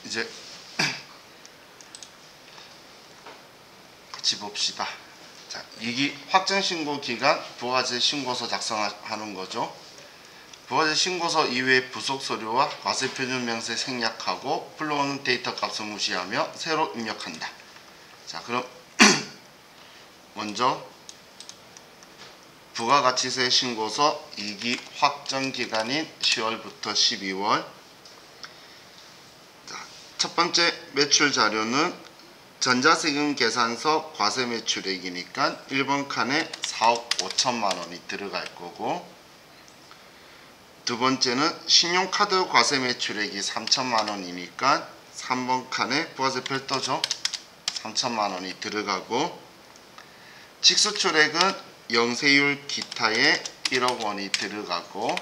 이제 같이 봅시다. 자, 2기 확정신고 기간 부가세 신고서 작성하는 거죠. 부가세 신고서 이외의 부속 서류와 과세 표준 명세 생략하고 불러오는 데이터 값을 무시하며 새로 입력한다. 자, 그럼 먼저 부가가치세 신고서 2기 확정 기간인 10월부터 12월. 자, 첫 번째 매출 자료는 전자세금 계산서 과세 매출액이니까 1번 칸에 4억 5천만 원이 들어갈 거고, 두 번째는 신용카드 과세 매출액이 3천만 원이니까 3번 칸에 부가세 별도죠. 3천만 원이 들어가고, 직수출액은 영세율 기타에 1억 원이 들어가고,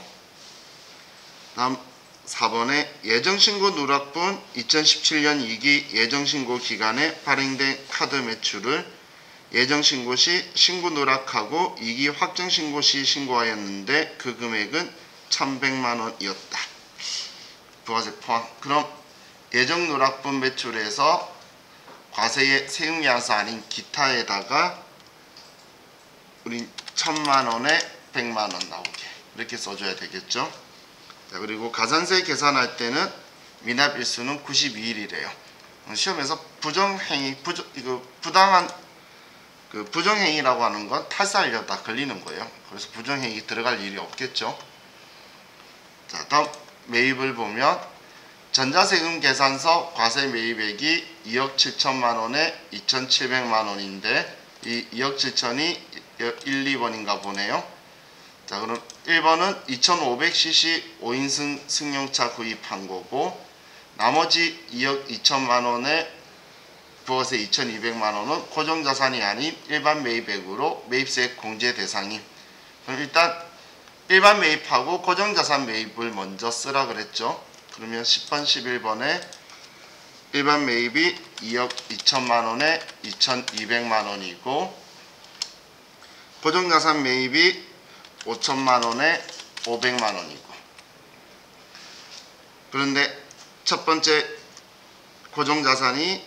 다음 4번에 예정신고 누락분 2017년 2기 예정신고 기간에 발행된 카드 매출을 예정신고 시 신고 누락하고 2기 확정신고 시 신고하였는데 그 금액은 1100만 원이었다. 부가세 포함. 그럼 예정 누락분 매출에서 과세의 세금계산서 아닌 기타에다가 우린 1000만 원에 100만 원 나오게 이렇게 써줘야 되겠죠. 자, 그리고 가산세 계산할 때는 미납일수는 92일이래요. 시험에서 부정행위, 부당한 부정행위라고 하는 건 탈세하려다 걸리는 거예요. 그래서 부정행위 들어갈 일이 없겠죠. 자, 다음 매입을 보면 전자세금 계산서 과세 매입액이 2억 7천만 원에 2,700만 원인데 이 2억 7천이 1, 2번인가 보네요. 자, 그럼 1번은 2500cc 5인승 승용차 구입한 거고, 나머지 2억 2천만 원에 부가세 2,200만 원은 고정자산이 아닌 일반 매입액으로 매입세 공제 대상임. 그럼 일단 일반 매입하고 고정자산 매입을 먼저 쓰라 그랬죠. 그러면 10번, 11번에 일반 매입이 2억 2천만 원에 2,200만 원이고, 고정자산 매입이 5천만 원에 500만 원이고, 그런데 첫 번째 고정자산이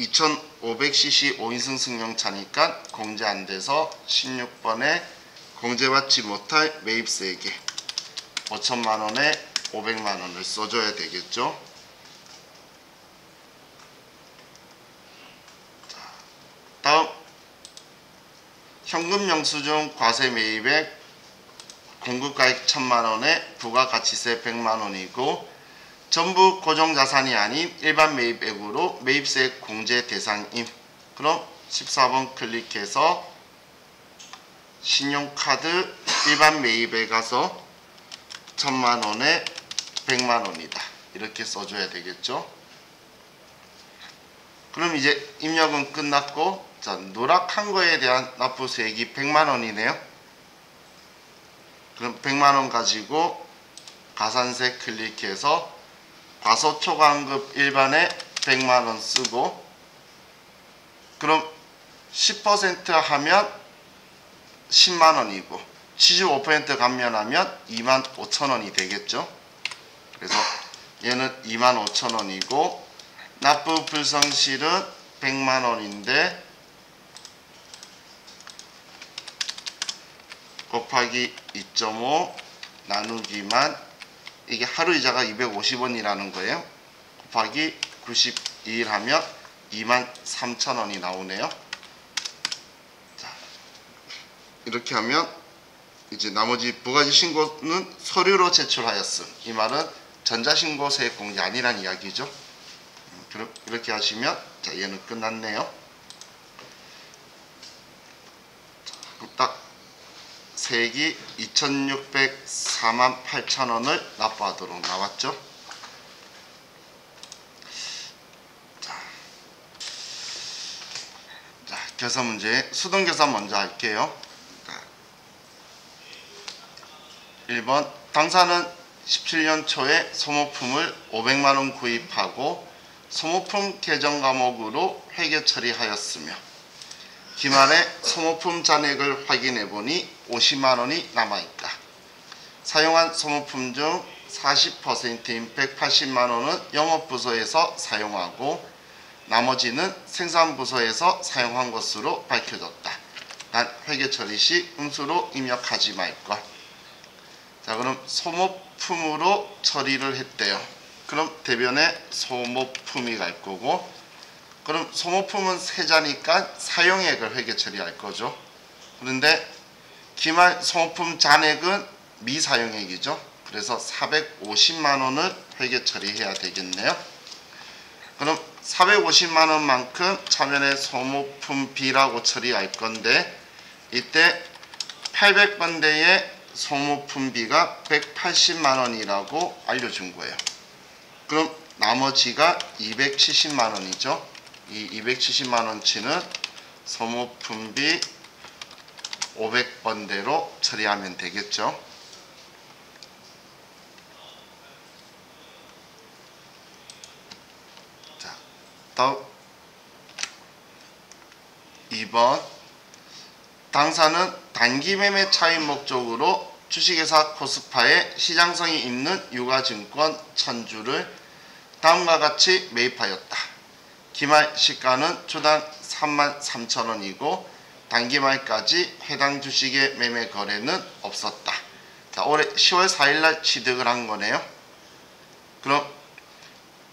2500cc 5인승 승용차니까 공제 안 돼서 16번에 공제받지 못할 매입세액에 5천만 원에 500만 원을 써줘야 되겠죠. 다음 현금 영수증 과세 매입액 공급가액 1000만 원에 부가가치세 100만 원이고, 전부 고정자산이 아닌 일반 매입액으로 매입세 공제 대상임. 그럼 14번 클릭해서 신용카드 일반 매입에 가서 1000만 원에 100만 원이다. 이렇게 써줘야 되겠죠. 그럼 이제 입력은 끝났고, 자, 누락한 거에 대한 납부수액이 100만 원이네요. 그럼 100만 원 가지고 가산세 클릭해서 과소초과환급 일반에 100만 원 쓰고, 그럼 10% 하면 10만 원이고 75% 감면하면 25,000원이 되겠죠. 그래서 얘는 25,000원이고 납부 불성실은 100만 원인데 곱하기 2.5 나누기만, 이게 하루이자가 250원이라는 거예요. 곱하기 92일 하면 23,000원이 나오네요. 자, 이렇게 하면 이제 나머지 부가세 신고는 서류로 제출하였음. 이 말은 전자신고세 공제 아니란 이야기죠. 그럼 이렇게 하시면, 자, 얘는 끝났네요. 자, 딱 세액이 2,604만 8천 원을 납부하도록 나왔죠. 자, 계산 문제 수동 계산 먼저 할게요. 1번 당사는 17년 초에 소모품을 500만 원 구입하고 소모품 계정 과목으로 회계 처리하였으며 기말에 소모품 잔액을 확인해 보니 50만 원이 남아있다. 사용한 소모품 중 40%인 180만원은 영업부서에서 사용하고 나머지는 생산부서에서 사용한 것으로 밝혀졌다. 단 회계처리 시 음수로 입력하지 말 것. 자, 그럼 소모품으로 처리를 했대요. 그럼 대변에 소모품이 갈 거고, 그럼 소모품은 세자니까 사용액을 회계 처리할 거죠. 그런데 기말 소모품 잔액은 미사용액이죠. 그래서 450만원을 회계 처리해야 되겠네요. 그럼 450만원만큼 차면에 소모품비라고 처리할 건데, 이때 800번대의 소모품비가 180만원이라고 알려준 거예요. 그럼 나머지가 270만원이죠. 이 270만원치는 소모품비 500번대로 처리하면 되겠죠. 자, 다음 2번. 당사는 단기 매매 차입 목적으로 주식회사 코스파에 시장성이 있는 유가증권 1000주를 다음과 같이 매입하였다. 기말 시가는 주당 33,000원이고 단기말까지 해당 주식의 매매 거래는 없었다. 자, 올해 10월 4일날 취득을 한 거네요. 그럼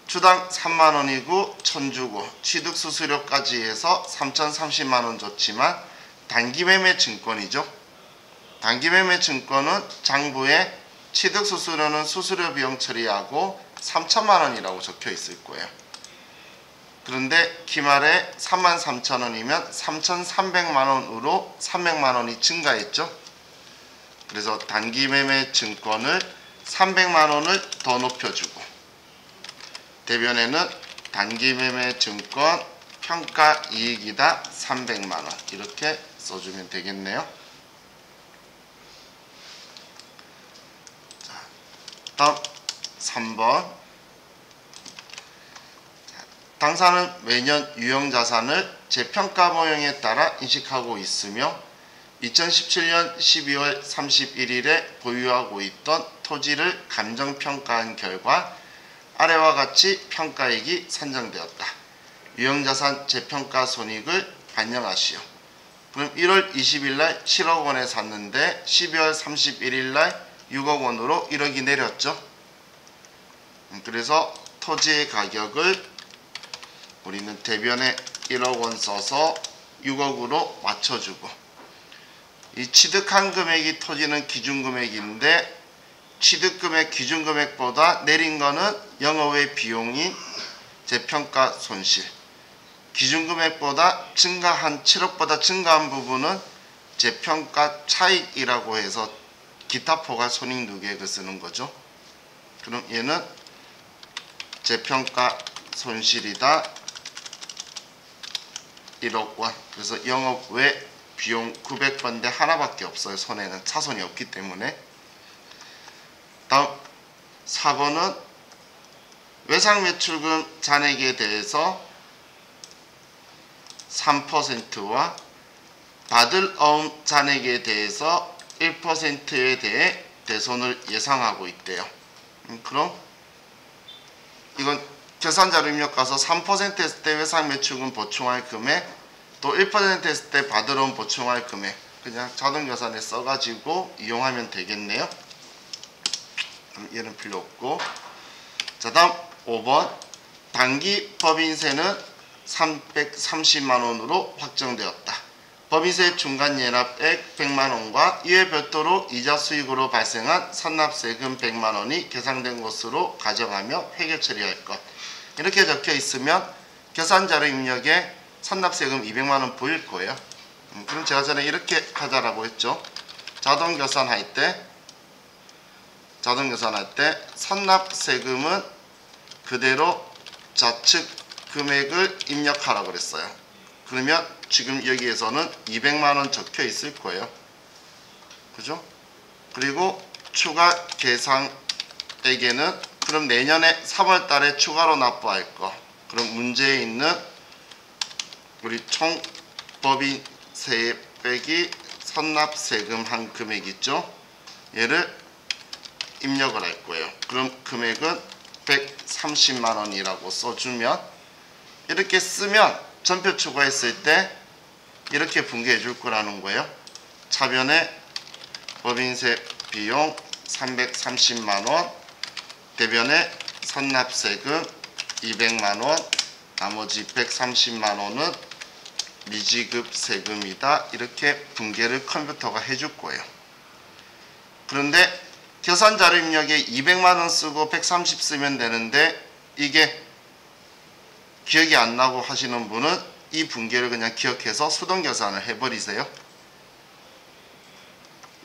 주당 3만원이고 1000주고 취득 수수료까지 해서 3030만원 줬지만 단기매매 증권이죠. 단기매매 증권은 장부에 취득 수수료는 수수료 비용 처리하고 3천만원이라고 적혀 있을 거예요. 그런데 기말에 33,000원이면 3,300만원으로 300만원이 증가했죠. 그래서 단기매매 증권을 300만원을 더 높여주고, 대변에는 단기매매 증권 평가이익이다 300만원 이렇게 써주면 되겠네요. 자, 다음 3번. 당사는 매년 유형자산을 재평가 모형에 따라 인식하고 있으며 2017년 12월 31일에 보유하고 있던 토지를 감정평가한 결과 아래와 같이 평가액이 산정되었다. 유형자산 재평가 손익을 반영하시오. 그럼 1월 20일날 7억원에 샀는데 12월 31일날 6억원으로 1억이 내렸죠. 그래서 토지의 가격을 우리는 대변에 1억원 써서 6억으로 맞춰주고, 이 취득한 금액이 토지는 기준금액인데 취득금액 기준금액보다 내린 거는 영업의 비용인 재평가 손실, 기준금액보다 증가한 7억보다 증가한 부분은 재평가 차익이라고 해서 기타 포괄 손익누계액을 쓰는 거죠. 그럼 얘는 재평가 손실이다 1억원. 그래서 영업 외 비용 900번대 하나밖에 없어요. 손해는 차손이 없기 때문에. 다음 4번은 외상매출금 잔액에 대해서 3%와 받을 어음 잔액에 대해서 1%에 대해 대손을 예상하고 있대요. 그럼 이건 계산자료 입력 가서 3% 했을 때 외상매출금 보충할 금액, 또 1% 했을 때 받을 어음 보충할 금액, 그냥 자동계산에 써가지고 이용하면 되겠네요. 얘는 필요 없고. 자, 다음 5번. 단기 법인세는 330만원으로 확정되었다. 법인세 중간예납액 100만원과 이에 별도로 이자 수익으로 발생한 선납세금 100만원이 계산된 것으로 가정하며 회계 처리할 것. 이렇게 적혀 있으면 계산자료 입력에 선납세금 200만원 보일 거예요. 그럼 제가 전에 이렇게 하자라고 했죠. 자동계산할 때 선납세금은 그대로 좌측 금액을 입력하라고 그랬어요. 그러면 지금 여기에서는 200만원 적혀 있을 거예요. 그죠? 그리고 추가 계상액에는 그럼 내년에 3월 달에 추가로 납부할 거. 그럼 문제에 있는 우리 총 법인세 빼기 선납세금 한 금액 있죠? 얘를 입력을 할 거예요. 그럼 금액은 130만원이라고 써주면, 이렇게 쓰면 전표 추가했을 때 이렇게 분개해 줄 거라는 거예요. 차변에 법인세 비용 330만원, 대변에 선납세금 200만원, 나머지 130만원은 미지급 세금이다. 이렇게 분개를 컴퓨터가 해줄 거예요. 그런데 계산자료 입력에 200만원 쓰고 130 쓰면 되는데 이게 기억이 안 나고 하시는 분은 이 분개를 그냥 기억해서 수동 계산을 해버리세요.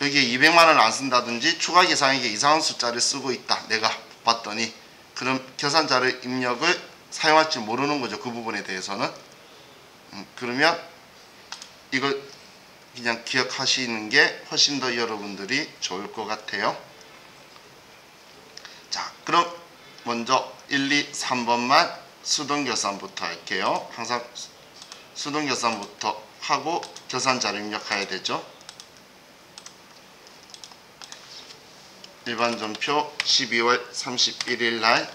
여기에 200만원을 안 쓴다든지 추가 계산액에 이상한 숫자를 쓰고 있다. 내가 봤더니. 그럼 계산자료 입력을 사용할 줄 모르는 거죠. 그 부분에 대해서는. 그러면 이걸 그냥 기억하시는 게 훨씬 더 여러분들이 좋을 것 같아요. 자, 그럼 먼저 1, 2, 3번만 수동계산부터 할게요. 항상 수동계산부터 하고 계산자료 입력해야 되죠. 일반전표 12월 31일 날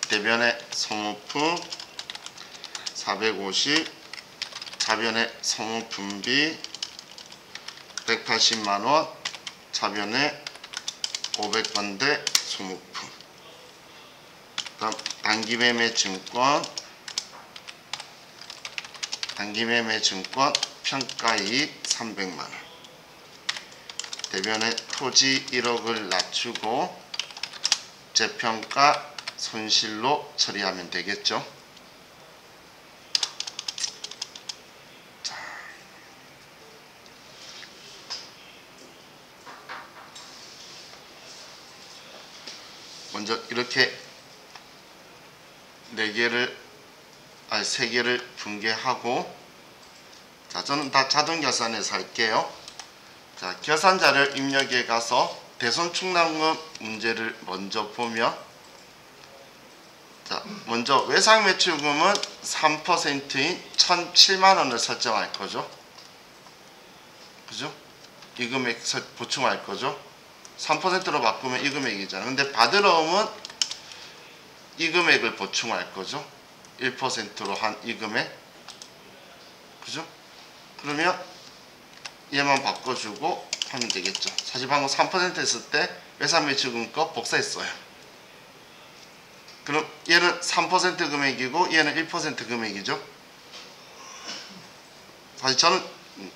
대변의 소모품 450, 차변의 소모품비 180만원, 차변의 500번대 소모품. 다음 단기매매증권, 단기매매증권 평가이익 300만원. 대변의 토지 1억을 낮추고 재평가 손실로 처리하면 되겠죠. 자, 먼저 이렇게 3개를 분개하고, 자, 저는 다 자동 계산해서 할게요. 자, 계산자료 입력에 가서 대손충납금 문제를 먼저 보면, 자, 먼저 외상매출금은 3%인 1,007만원을 설정할 거죠. 그죠? 이 금액 보충할 거죠. 3%로 바꾸면 이 금액이잖아요. 근데 받으러 오면 이 금액을 보충할 거죠. 1%로 한 이 금액. 그죠? 그러면 얘만 바꿔주고 하면 되겠죠. 사실 방금 3% 했을 때 외상매출금 거 복사했어요. 그럼 얘는 3% 금액이고 얘는 1% 금액이죠. 사실 저는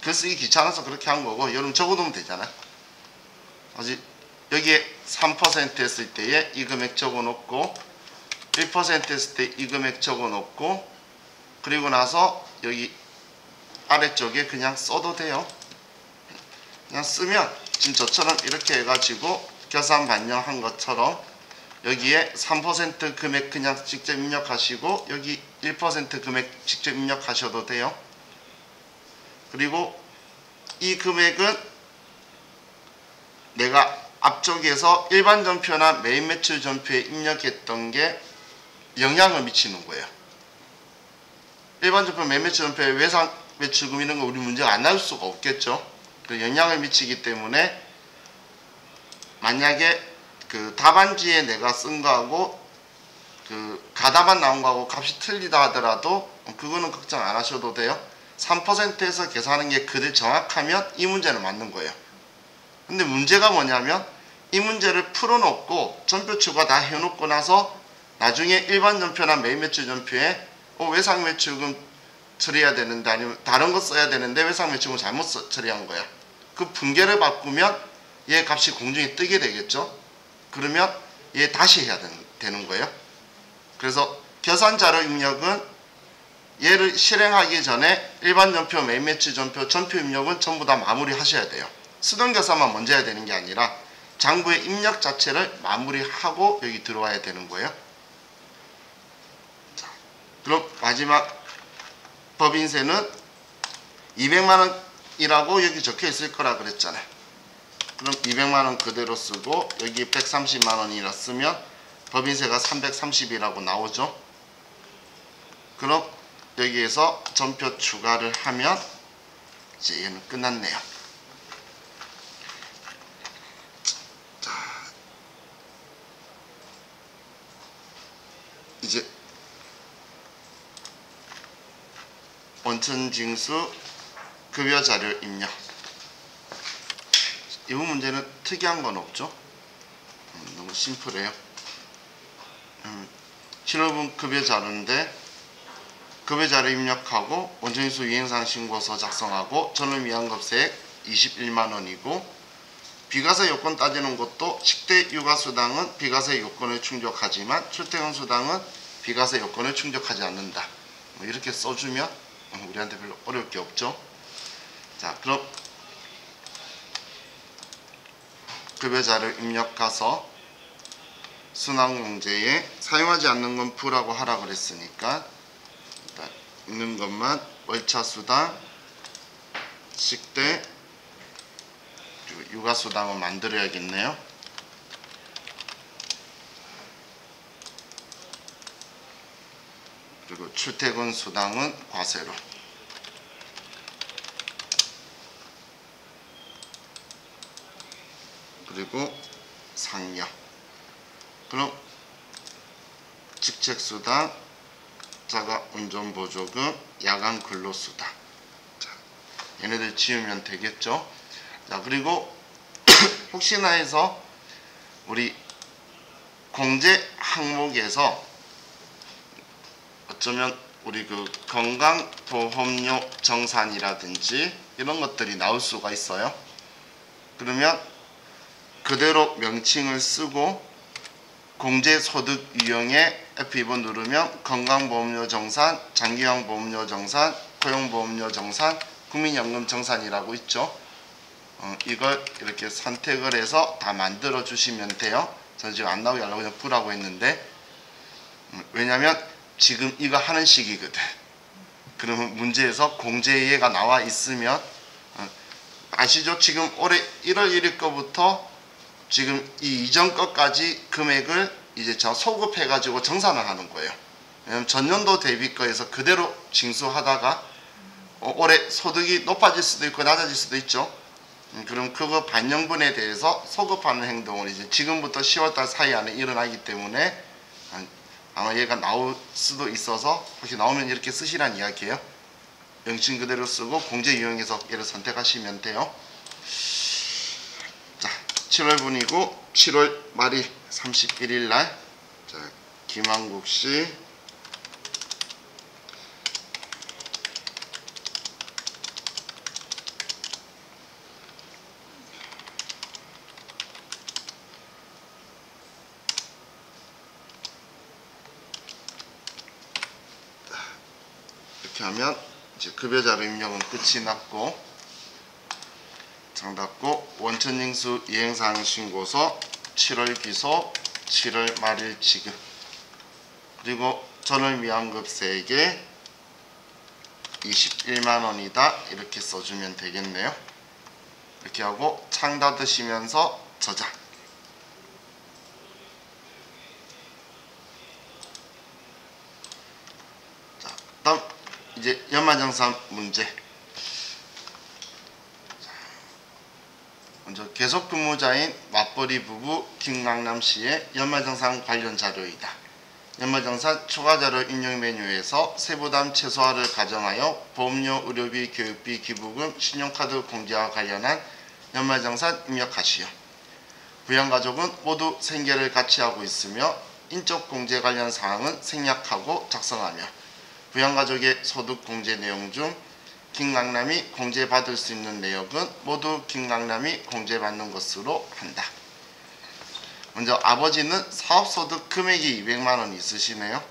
글쓰기 귀찮아서 그렇게 한 거고, 여러분 적어두면 되잖아요. 사실 여기에 3% 했을 때에 이 금액 적어놓고 1% 했을 때 이 금액 적어놓고, 그리고 나서 여기 아래쪽에 그냥 써도 돼요. 그냥 쓰면 지금 저처럼 이렇게 해가지고 계산 반영한 것처럼 여기에 3% 금액 그냥 직접 입력하시고 여기 1% 금액 직접 입력하셔도 돼요. 그리고 이 금액은 내가 앞쪽에서 일반 전표나 메인 매출 전표에 입력했던 게 영향을 미치는 거예요. 일반 전표, 메인 매출 전표에 외상 매출금 이런 거 우리 문제가 안 나올 수가 없겠죠. 그 영향을 미치기 때문에 만약에 그 답안지에 내가 쓴 거하고 그 가다만 나온 거하고 값이 틀리다 하더라도 그거는 걱정 안 하셔도 돼요. 3%에서 계산하는 게 그대로 정확하면 이 문제는 맞는 거예요. 근데 문제가 뭐냐면 이 문제를 풀어놓고 전표 추가 다 해놓고 나서 나중에 일반 전표나 메인 매출 전표에 외상 매출금 처리해야 되는데 아니면 다른 거 써야 되는데 외상 매출금 잘못 처리한 거야. 그 분개를 바꾸면 얘 값이 공중에 뜨게 되겠죠. 그러면 얘 다시 해야 되는 거예요. 그래서 계산자료 입력은 얘를 실행하기 전에 일반 전표, 메인 매출 전표, 전표 입력은 전부 다 마무리 하셔야 돼요. 수동 계산만 먼저 해야 되는 게 아니라 장부의 입력 자체를 마무리하고 여기 들어와야 되는 거예요. 자, 그럼 마지막 법인세는 200만원이라고 여기 적혀 있을 거라 그랬잖아요. 그럼 200만원 그대로 쓰고 여기 130만원이라 쓰면 법인세가 330이라고 나오죠. 그럼 여기에서 전표 추가를 하면 이제 얘는 끝났네요. 자, 이제 원천징수 급여 자료 입력. 이 문제는 특이한 건 없죠. 너무 심플해요. 7월분 급여 자료인데 급여 자료 입력하고 원천징수 이행사항 신고서 작성하고 전월 미환급세액 21만원이고 비과세 요건 따지는 것도 식대 육아수당은 비과세 요건을 충족하지만 출퇴근 수당은 비과세 요건을 충족하지 않는다. 이렇게 써주면 우리한테 별로 어려울 게 없죠. 자, 그럼 급여 자료 입력 가서 순환공제에 사용하지 않는 건 부라고 하라 그랬으니까 일단 있는 것만 월차수당, 식대, 그리고 육아수당을 만들어야겠네요. 그리고 출퇴근 수당은 과세로. 그리고 상여. 그럼 직책수당, 자가운전보조금, 야간 근로수당. 자, 얘네들 지우면 되겠죠. 자, 그리고 혹시나 해서 우리 공제 항목에서 어쩌면 우리 그 건강보험료 정산이라든지 이런 것들이 나올 수가 있어요. 그러면 그대로 명칭을 쓰고 공제소득 유형에 F2번 누르면 건강보험료 정산, 장기요양보험료 정산, 고용보험료 정산, 국민연금 정산이라고 있죠. 이걸 이렇게 선택을 해서 다 만들어 주시면 돼요. 저는 지금 안 나오게 하려고 그냥 V라고 했는데 왜냐면 지금 이거 하는 시기거든. 그러면 문제에서 공제예가 나와 있으면 아시죠? 지금 올해 1월 1일 거부터 지금 이 이전 것까지 금액을 이제 저 소급해 가지고 정산을 하는 거예요. 왜냐면 전년도 대비 거에서 그대로 징수하다가 올해 소득이 높아질 수도 있고 낮아질 수도 있죠. 그럼 그거 반영분에 대해서 소급하는 행동을 이제 지금부터 10월달 사이 안에 일어나기 때문에 아마 얘가 나올 수도 있어서 혹시 나오면 이렇게 쓰시란 이야기예요. 명칭 그대로 쓰고 공제 유형에서 얘를 선택하시면 돼요. 자, 7월분이고 7월 말일 31일 날 자, 김한국 씨 이렇게 하면 이제 급여 자료 입력은 끝이 났고 정답고 원천징수 이행사항 신고서 7월 기소 7월 말일 지급 그리고 전월 미환급세액에 21만원이다 이렇게 써주면 되겠네요. 이렇게 하고 창 닫으시면서 저장. 자, 다음 이제 연말정산 문제. 먼저 계속근무자인 맞벌이 부부 김강남 씨의 연말정산 관련 자료이다. 연말정산 추가자료 입력 메뉴에서 세부담 최소화를 가정하여 보험료, 의료비, 교육비, 기부금, 신용카드 공제와 관련한 연말정산 입력하시오. 부양가족은 모두 생계를 같이 하고 있으며 인적 공제 관련 사항은 생략하고 작성하며 부양가족의 소득 공제 내용 중 김강남이 공제받을 수 있는 내역은 모두 김강남이 공제받는 것으로 한다. 먼저 아버지는 사업소득 금액이 200만원 있으시네요.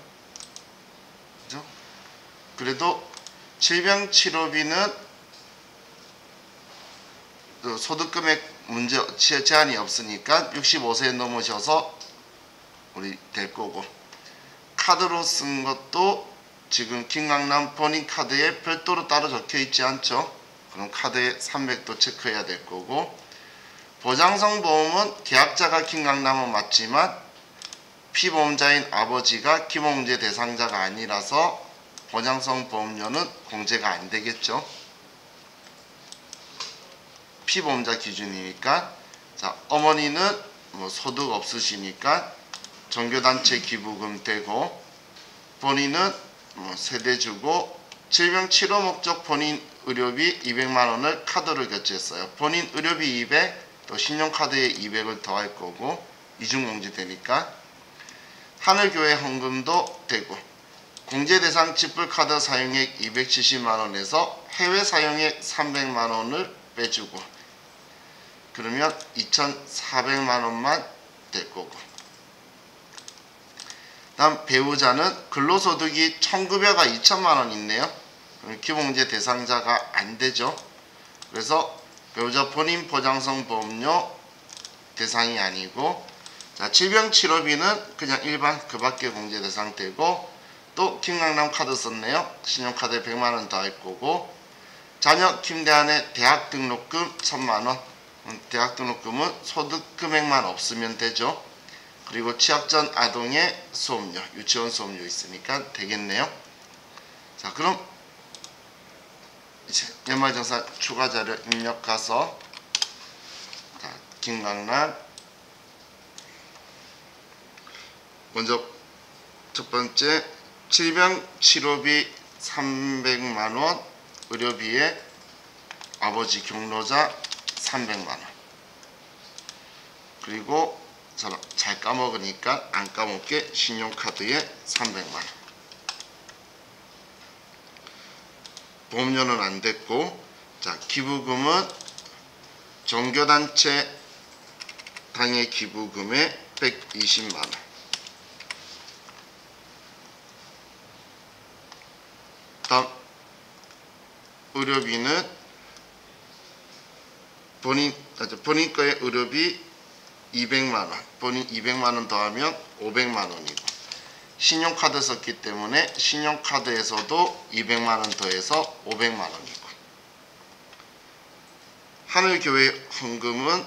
그죠? 그래도 질병치료비는 소득금액 문제 제한이 없으니까 65세 넘으셔서 우리 될 거고 카드로 쓴 것도 지금 김강남 본인 카드에 별도로 따로 적혀 있지 않죠. 그럼 카드에 300도 체크해야 될 거고 보장성 보험은 계약자가 김강남은 맞지만 피보험자인 아버지가 기본공제 대상자가 아니라서 보장성 보험료는 공제가 안 되겠죠. 피보험자 기준이니까. 자, 어머니는 뭐 소득 없으시니까 종교단체 기부금 되고 본인은 세대주고 질병 치료 목적 본인 의료비 200만원을 카드로 결제했어요. 본인 의료비 200, 또 신용카드에 200을 더할 거고 이중공제 되니까 하늘교회 헌금도 되고 공제 대상 지불카드 사용액 270만원에서 해외 사용액 300만원을 빼주고 그러면 2,400만원만 될 거고 다음 배우자는 근로소득이 1,900과 2,000만원 있네요. 그럼 기본공제 대상자가 안 되죠. 그래서 배우자 본인 보장성 보험료 대상이 아니고 자, 질병치료비는 그냥 일반 그 밖에 공제 대상 되고 또 김강남 카드 썼네요. 신용카드에 100만원 더 할 거고 자녀 김대한의 대학 등록금 1,000만원 대학 등록금은 소득 금액만 없으면 되죠. 그리고 취학 전 아동의 수업료 유치원 수업료 있으니까 되겠네요. 자 그럼 이제 연말정산 추가 자료 입력 가서 자, 김강남 먼저 첫 번째 질병 치료비 300만원 의료비에 아버지 경로자 300만원 그리고 잘 까먹으니까 안 까먹게 신용카드에 300만원 보험료는 안 됐고 자 기부금은 종교단체 당의 기부금에 120만원 다음 의료비는 본인 거의 의료비 200만원 본인 200만원 더하면 500만원이고 신용카드 썼기 때문에 신용카드에서도 200만원 더해서 500만원이고 하늘교회 헌금은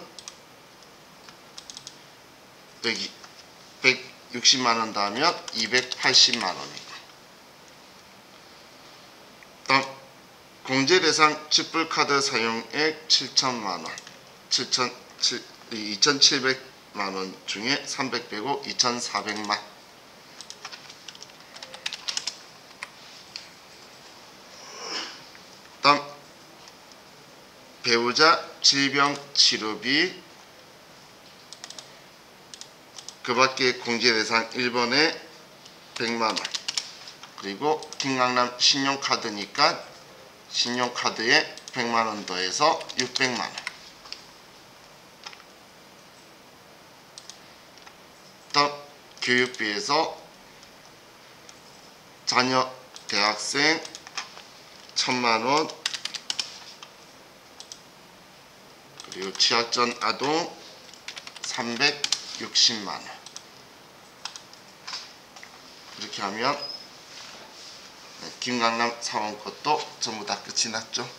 여기 160만원 더하면 280만원이고 다음 공제대상 지불카드 사용액 7천만원 2,700만원 중에 300 빼고 2,400만 다음 배우자 질병치료비 그 밖에 공제대상 1번에 100만원 그리고 김강남 신용카드니까 신용카드에 100만원 더해서 600만원 다음 교육비에서 자녀 대학생 1,000만원 그리고 취학 전 아동 360만원 이렇게 하면 김강남 사원 것도 전부 다 끝이 났죠.